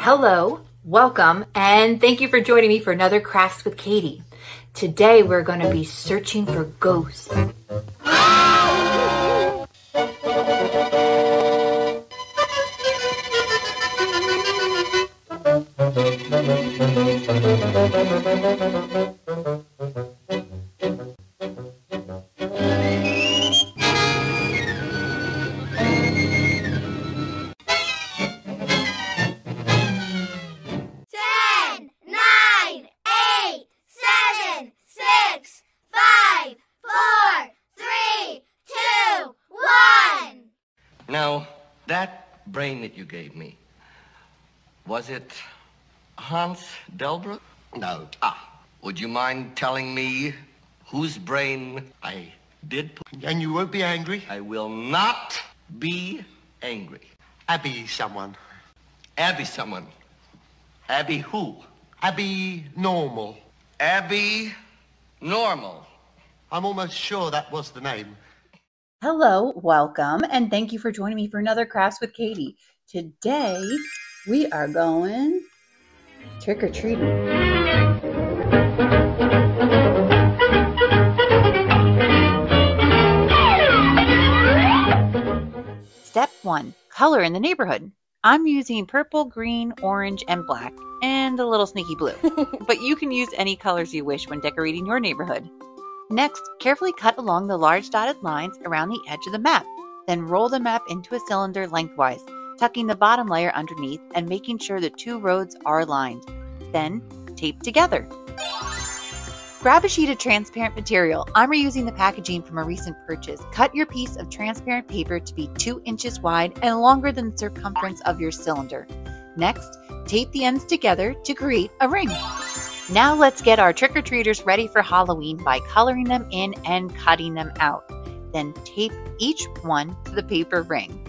Hello, welcome, and thank you for joining me for another Crafts with Katie. Today we're going to be searching for ghosts. Now, that brain that you gave me, was it Hans Delbruck? No. Would you mind telling me whose brain I did put? And you won't be angry? I will not be angry. Abby someone. Abby someone. Abby who? Abby Normal. Abby Normal. I'm almost sure that was the name. Hello, welcome, and thank you for joining me for another Crafts with Katie. Today we are going trick-or-treating. Step 1. Color in the neighborhood. I'm using purple, green, orange, and black, and a little sneaky blue. But you can use any colors you wish when decorating your neighborhood. Next, carefully cut along the large dotted lines around the edge of the map. Then roll the map into a cylinder lengthwise, tucking the bottom layer underneath and making sure the two roads are aligned. Then, tape together. Grab a sheet of transparent material. I'm reusing the packaging from a recent purchase. Cut your piece of transparent paper to be 2 inches wide and longer than the circumference of your cylinder. Next, tape the ends together to create a ring. Now let's get our trick-or-treaters ready for Halloween by coloring them in and cutting them out. Then tape each one to the paper ring.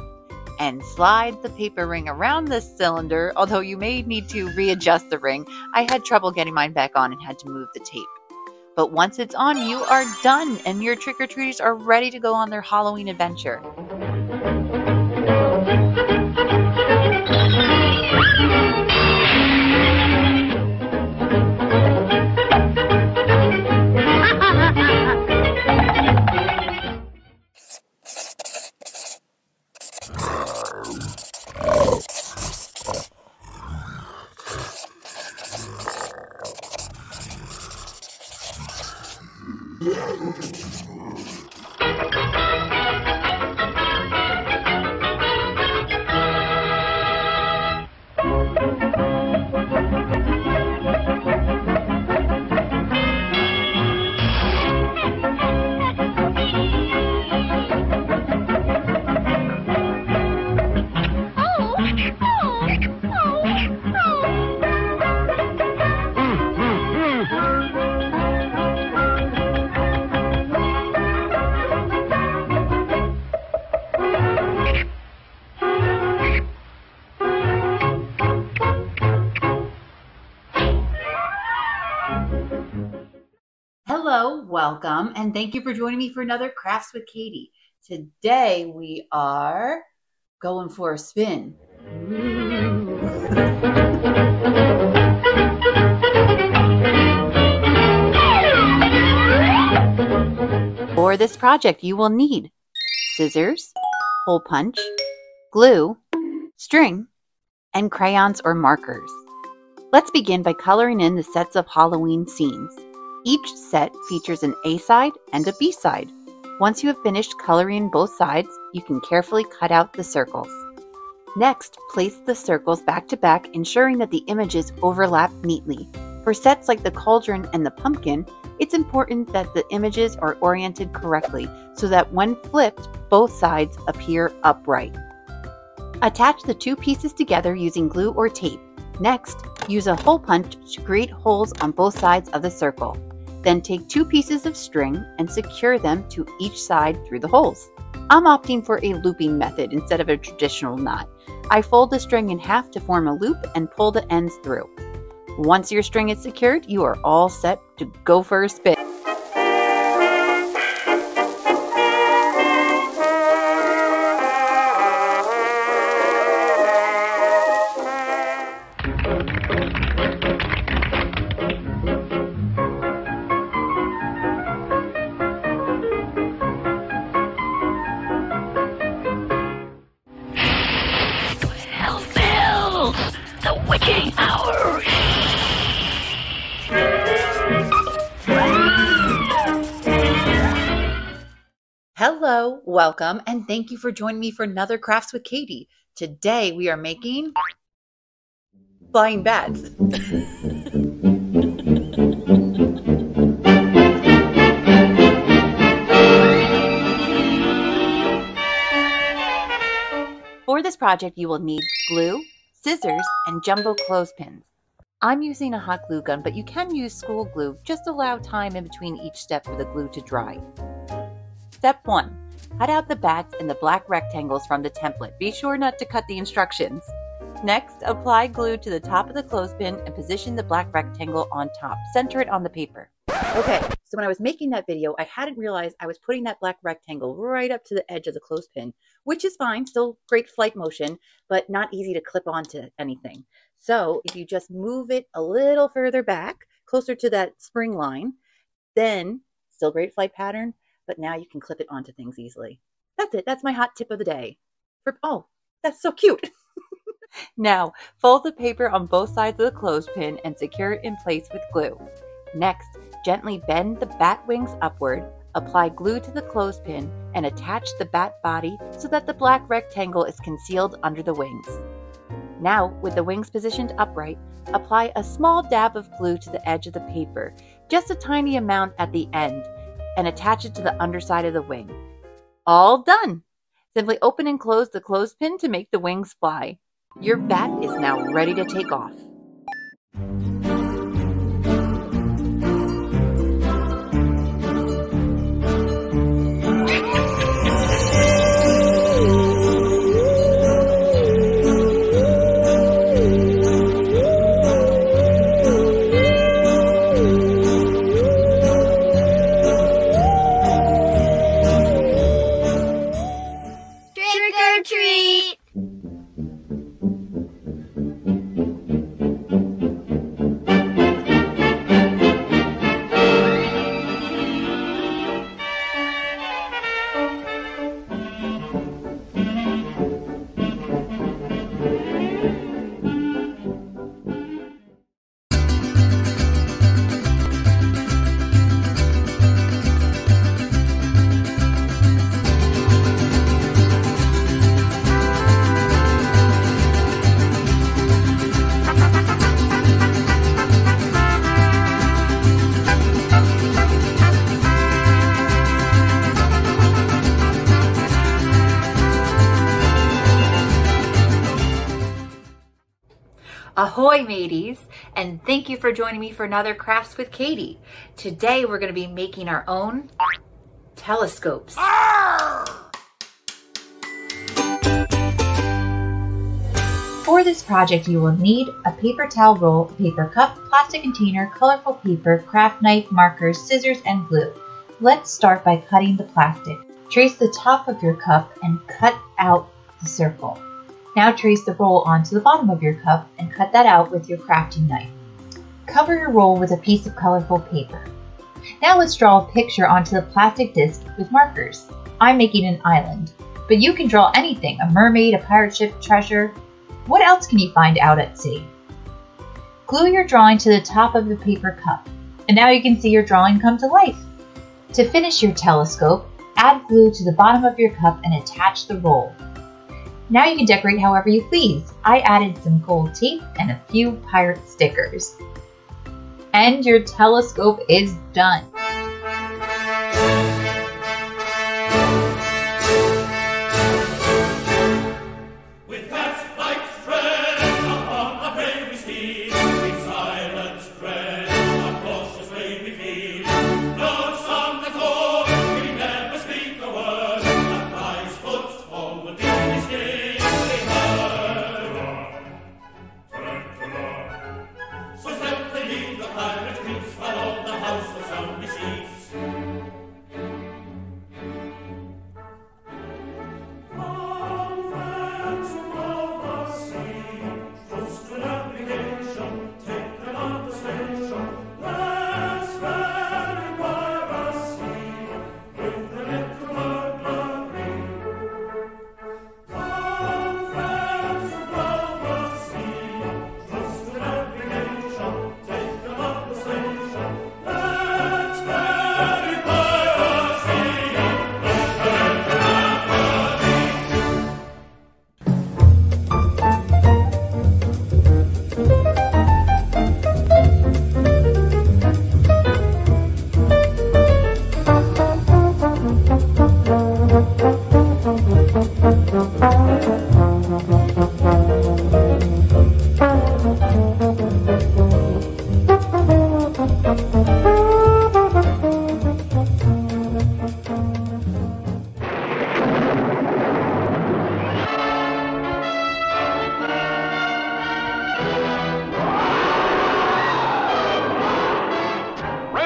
And slide the paper ring around the cylinder, although you may need to readjust the ring. I had trouble getting mine back on and had to move the tape. But once it's on, you are done and your trick-or-treaters are ready to go on their Halloween adventure. Hello, welcome, and thank you for joining me for another Crafts with Katie. Today we are going for a spin. For this project, you will need scissors, hole punch, glue, string, and crayons or markers. Let's begin by coloring in the sets of Halloween scenes. Each set features an A side and a B side. Once you have finished coloring both sides, you can carefully cut out the circles. Next, place the circles back to back, ensuring that the images overlap neatly. For sets like the cauldron and the pumpkin, it's important that the images are oriented correctly so that when flipped, both sides appear upright. Attach the two pieces together using glue or tape. Next, use a hole punch to create holes on both sides of the circle. Then take two pieces of string and secure them to each side through the holes. I'm opting for a looping method instead of a traditional knot. I fold the string in half to form a loop and pull the ends through. Once your string is secured, you are all set to go for a spin. Hello, welcome, and thank you for joining me for another Crafts with Katie. Today we are making flying bats. For this project, you will need glue, scissors, and jumbo clothespins. I'm using a hot glue gun, but you can use school glue. Just allow time in between each step for the glue to dry. Step 1. Cut out the bats in the black rectangles from the template. Be sure not to cut the instructions. Next, apply glue to the top of the clothespin and position the black rectangle on top. Center it on the paper. Okay, so when I was making that video, I hadn't realized I was putting that black rectangle right up to the edge of the clothespin, which is fine, still great flight motion, but not easy to clip onto anything. So if you just move it a little further back, closer to that spring line, then still great flight pattern, but now you can clip it onto things easily. That's it. That's my hot tip of the day. Oh, that's so cute. Now, fold the paper on both sides of the clothespin and secure it in place with glue. Next, gently bend the bat wings upward, apply glue to the clothespin, and attach the bat body so that the black rectangle is concealed under the wings. Now, with the wings positioned upright, apply a small dab of glue to the edge of the paper, just a tiny amount at the end, and attach it to the underside of the wing. All done! Simply open and close the clothespin to make the wings fly. Your bat is now ready to take off. Trick or treat! Ahoy, mateys, and thank you for joining me for another Crafts with Katie. Today we're going to be making our own telescopes. For this project, you will need a paper towel roll, a paper cup, plastic container, colorful paper, craft knife, markers, scissors, and glue. Let's start by cutting the plastic. Trace the top of your cup and cut out the circle. Now trace the roll onto the bottom of your cup and cut that out with your crafting knife. Cover your roll with a piece of colorful paper. Now let's draw a picture onto the plastic disc with markers. I'm making an island, but you can draw anything, a mermaid, a pirate ship, treasure. What else can you find out at sea? Glue your drawing to the top of the paper cup, and now you can see your drawing come to life. To finish your telescope, add glue to the bottom of your cup and attach the roll. Now you can decorate however you please. I added some gold tape and a few pirate stickers. And your telescope is done. With fast light tread upon a brave we speed, in silence tread, a cautious way we feel. No song at all, we never speak a word, a fly's foot forward in his stately herd. So stealthily the pirate creeps, while all the house of sound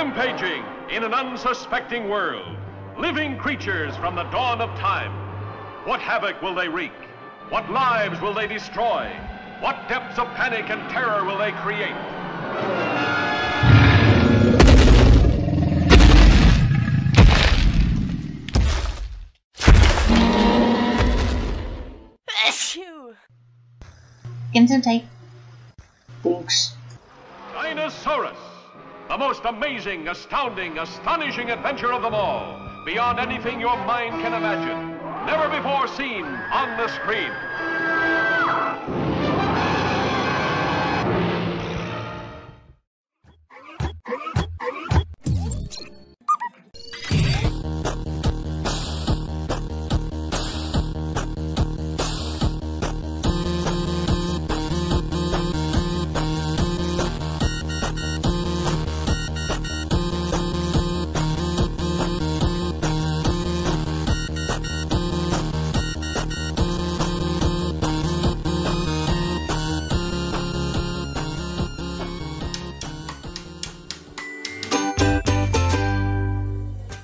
Rampaging in an unsuspecting world. Living creatures from the dawn of time. What havoc will they wreak? What lives will they destroy? What depths of panic and terror will they create? Get some tape. Thanks. Dinosaurus, the most amazing, astounding, astonishing adventure of them all, beyond anything your mind can imagine, never before seen on the screen.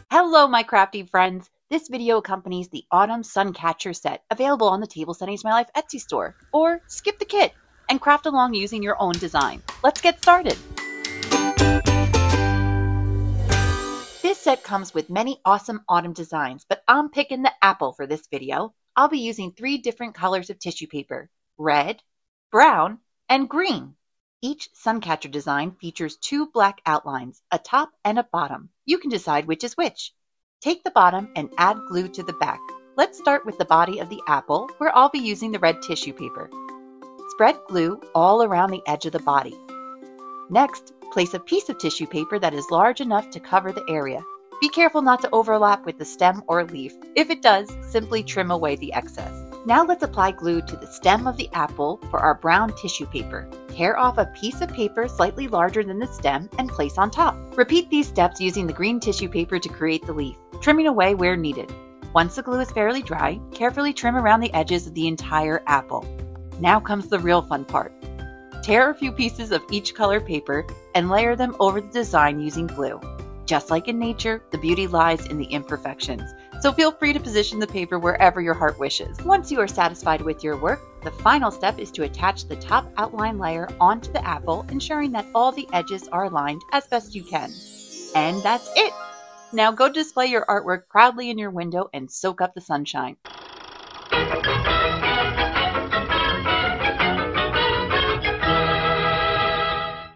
Hello, my crafty friends. This video accompanies the Autumn Suncatcher set, available on the Table Settings My Life Etsy store. Or skip the kit and craft along using your own design. Let's get started. This set comes with many awesome autumn designs, but I'm picking the apple for this video. I'll be using 3 different colors of tissue paper: red, brown, and green. Each Suncatcher design features 2 black outlines, a top and a bottom. You can decide which is which. Take the bottom and add glue to the back. Let's start with the body of the apple, where I'll be using the red tissue paper. Spread glue all around the edge of the body. Next, place a piece of tissue paper that is large enough to cover the area. Be careful not to overlap with the stem or leaf. If it does, simply trim away the excess. Now let's apply glue to the stem of the apple for our brown tissue paper. Tear off a piece of paper slightly larger than the stem and place on top. Repeat these steps using the green tissue paper to create the leaf, trimming away where needed. Once the glue is fairly dry, carefully trim around the edges of the entire apple. Now comes the real fun part. Tear a few pieces of each color paper and layer them over the design using glue. Just like in nature, the beauty lies in the imperfections, so feel free to position the paper wherever your heart wishes. Once you are satisfied with your work, the final step is to attach the top outline layer onto the apple, ensuring that all the edges are aligned as best you can. And that's it! Now go display your artwork proudly in your window and soak up the sunshine.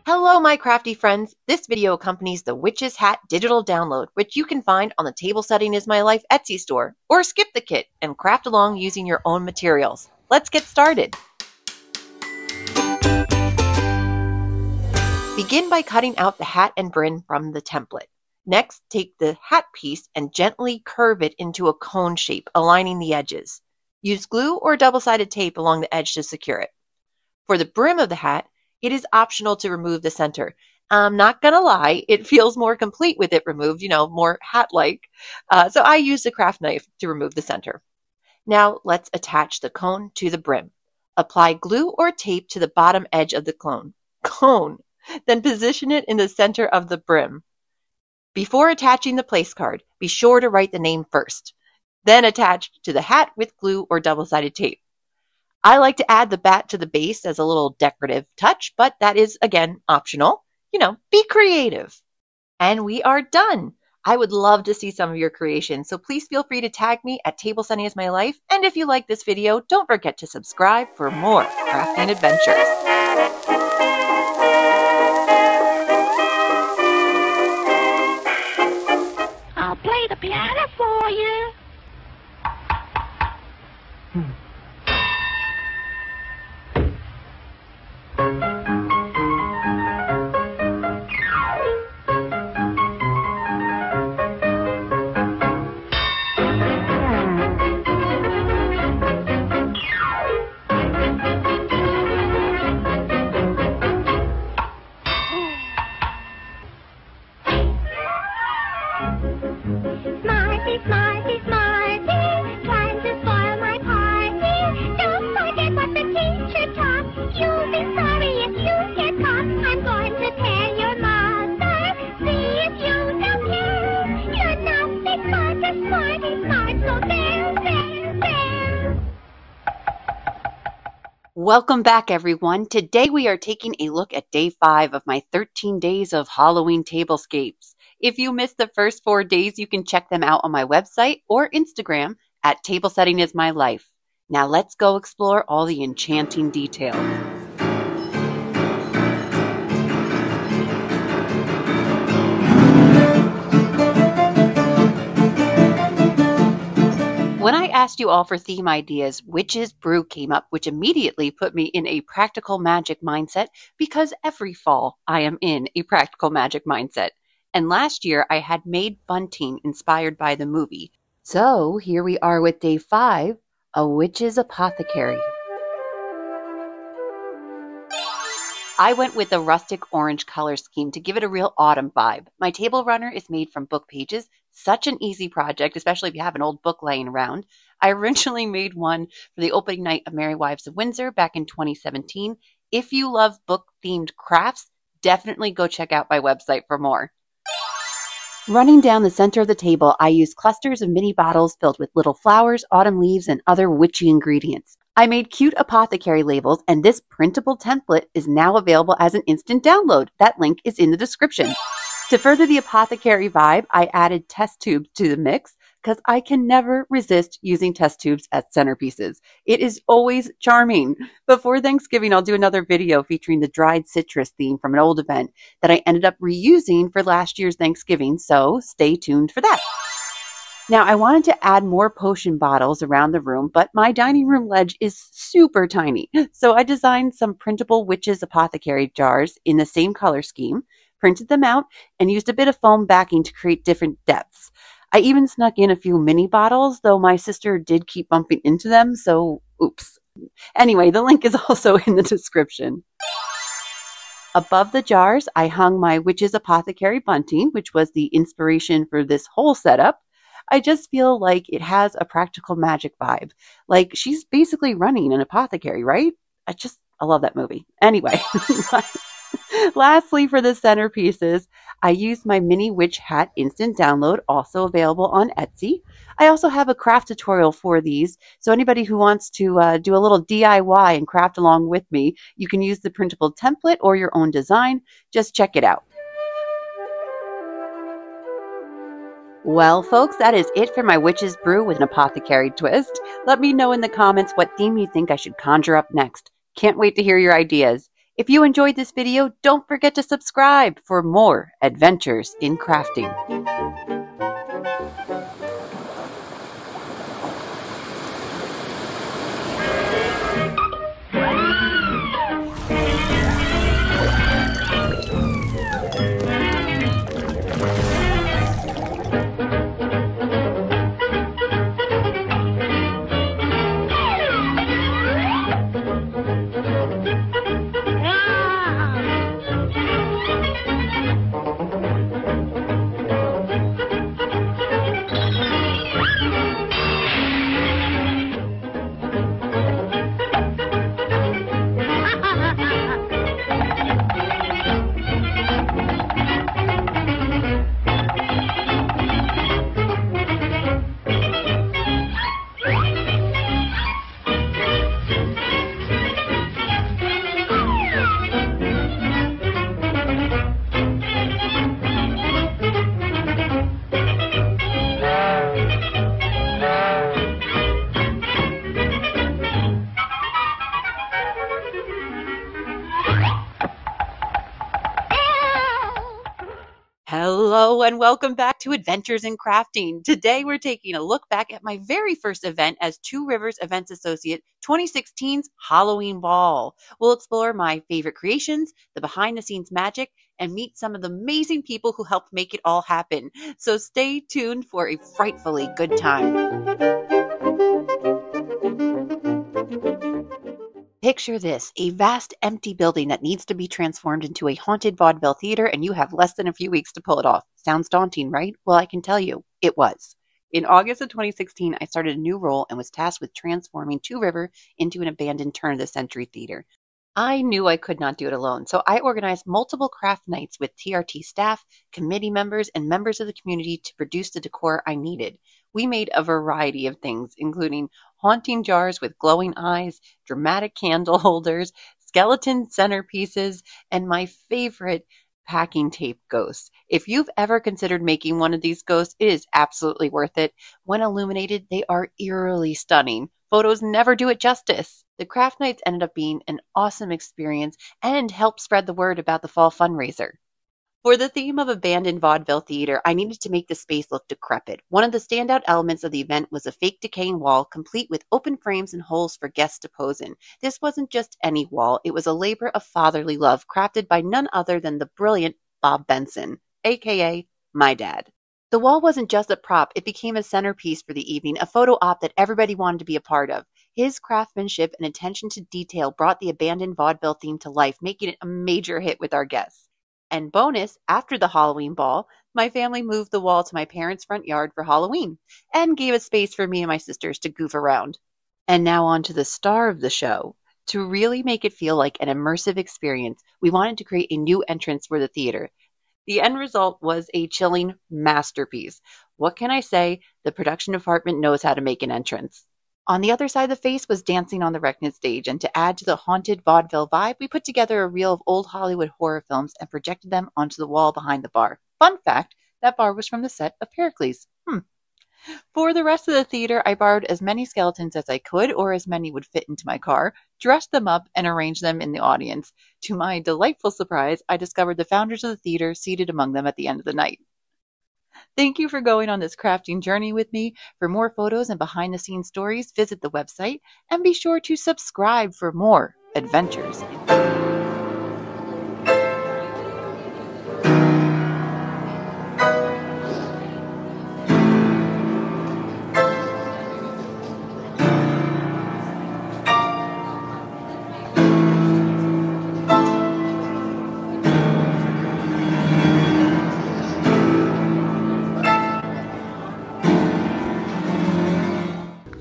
Hello, my crafty friends. This video accompanies the Witch's Hat digital download, which you can find on the Table Setting Is My Life Etsy store, or skip the kit and craft along using your own materials. Let's get started. Begin by cutting out the hat and brim from the template. Next, take the hat piece and gently curve it into a cone shape, aligning the edges. Use glue or double-sided tape along the edge to secure it. For the brim of the hat, it is optional to remove the center. I'm not gonna lie, it feels more complete with it removed, more hat-like. So I use the craft knife to remove the center. Now let's attach the cone to the brim. Apply glue or tape to the bottom edge of the cone. Then position it in the center of the brim. Before attaching the place card, be sure to write the name first. Then attach to the hat with glue or double-sided tape. I like to add the bat to the base as a little decorative touch, but that is, again, optional. Be creative. And we are done. I would love to see some of your creations, so please feel free to tag me at Table Setting Is My Life. And if you like this video, don't forget to subscribe for more crafting adventures. I'll play the piano for you. Smarty, smarty, smarty, trying to spoil my party. Don't forget what the teacher taught. You'll be sorry if you get caught. I'm going to tell your mother. See if Welcome back, everyone. Today we are taking a look at day 5 of my 13 days of Halloween tablescapes. If you missed the first 4 days, you can check them out on my website or Instagram at Table Setting is My Life. Now let's go explore all the enchanting details. When I asked you all for theme ideas, Witch's Brew came up, which immediately put me in a practical magic mindset because every fall I am in a practical magic mindset. And last year I had made bunting inspired by the movie. So here we are with day 5, A Witch's Apothecary. I went with a rustic orange color scheme to give it a real autumn vibe. My table runner is made from book pages. Such an easy project, especially if you have an old book laying around. I originally made one for the opening night of Merry Wives of Windsor back in 2017. If you love book-themed crafts, definitely go check out my website for more. Running down the center of the table, I used clusters of mini bottles filled with little flowers, autumn leaves, and other witchy ingredients. I made cute apothecary labels, and this printable template is now available as an instant download. That link is in the description. To further the apothecary vibe, I added test tubes to the mix because I can never resist using test tubes as centerpieces. It is always charming. Before Thanksgiving, I'll do another video featuring the dried citrus theme from an old event that I ended up reusing for last year's Thanksgiving, so stay tuned for that. Now, I wanted to add more potion bottles around the room, but my dining room ledge is super tiny. So I designed some printable witch's apothecary jars in the same color scheme, printed them out, and used a bit of foam backing to create different depths. I even snuck in a few mini bottles, though my sister did keep bumping into them, so oops. Anyway, the link is also in the description. Above the jars, I hung my witch's apothecary bunting, which was the inspiration for this whole setup. I just feel like it has a practical magic vibe. Like she's basically running an apothecary, right? I love that movie. Anyway, lastly, for the centerpieces, I used my mini witch hat instant download, also available on Etsy. I also have a craft tutorial for these, so anybody who wants to do a little DIY and craft along with me, you can use the printable template or your own design. Just check it out. Well, folks, that is it for my Witch's Brew with an apothecary twist. Let me know in the comments what theme you think I should conjure up next. Can't wait to hear your ideas. If you enjoyed this video, don't forget to subscribe for more adventures in crafting. Hello and welcome back to Adventures in Crafting. Today we're taking a look back at my very first event as Two Rivers Events Associate 2016's Halloween Ball. We'll explore my favorite creations, the behind-the-scenes magic, and meet some of the amazing people who helped make it all happen. So stay tuned for a frightfully good time. Picture this, a vast empty building that needs to be transformed into a haunted vaudeville theater, and you have less than a few weeks to pull it off. Sounds daunting, right? Well, I can tell you, it was. In August of 2016, I started a new role and was tasked with transforming Two River into an abandoned turn-of-the-century theater. I knew I could not do it alone, so I organized multiple craft nights with TRT staff, committee members, and members of the community to produce the decor I needed. We made a variety of things, including haunting jars with glowing eyes, dramatic candle holders, skeleton centerpieces, and my favorite, packing tape ghosts. If you've ever considered making one of these ghosts, it is absolutely worth it. When illuminated, they are eerily stunning. Photos never do it justice. The craft nights ended up being an awesome experience and helped spread the word about the fall fundraiser. For the theme of abandoned vaudeville theater, I needed to make the space look decrepit. One of the standout elements of the event was a fake decaying wall, complete with open frames and holes for guests to pose in. This wasn't just any wall, it was a labor of fatherly love crafted by none other than the brilliant Bob Benson, aka my dad. The wall wasn't just a prop, it became a centerpiece for the evening, a photo op that everybody wanted to be a part of. His craftsmanship and attention to detail brought the abandoned vaudeville theme to life, making it a major hit with our guests. And bonus, after the Halloween ball, my family moved the wall to my parents' front yard for Halloween and gave a space for me and my sisters to goof around. And now on to the star of the show. To really make it feel like an immersive experience, we wanted to create a new entrance for the theater. The end result was a chilling masterpiece. What can I say? The production department knows how to make an entrance. On the other side of the face was Dancing on the Wrecked stage, and to add to the haunted vaudeville vibe, we put together a reel of old Hollywood horror films and projected them onto the wall behind the bar. Fun fact, that bar was from the set of Pericles. For the rest of the theater, I borrowed as many skeletons as I could, or as many would fit into my car, dressed them up, and arranged them in the audience. To my delightful surprise, I discovered the founders of the theater seated among them at the end of the night. Thank you for going on this crafting journey with me. For more photos and behind-the-scenes stories, visit the website and be sure to subscribe for more adventures.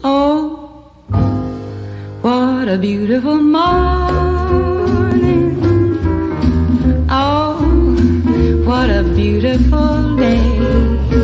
Oh, what a beautiful morning. Oh, what a beautiful day.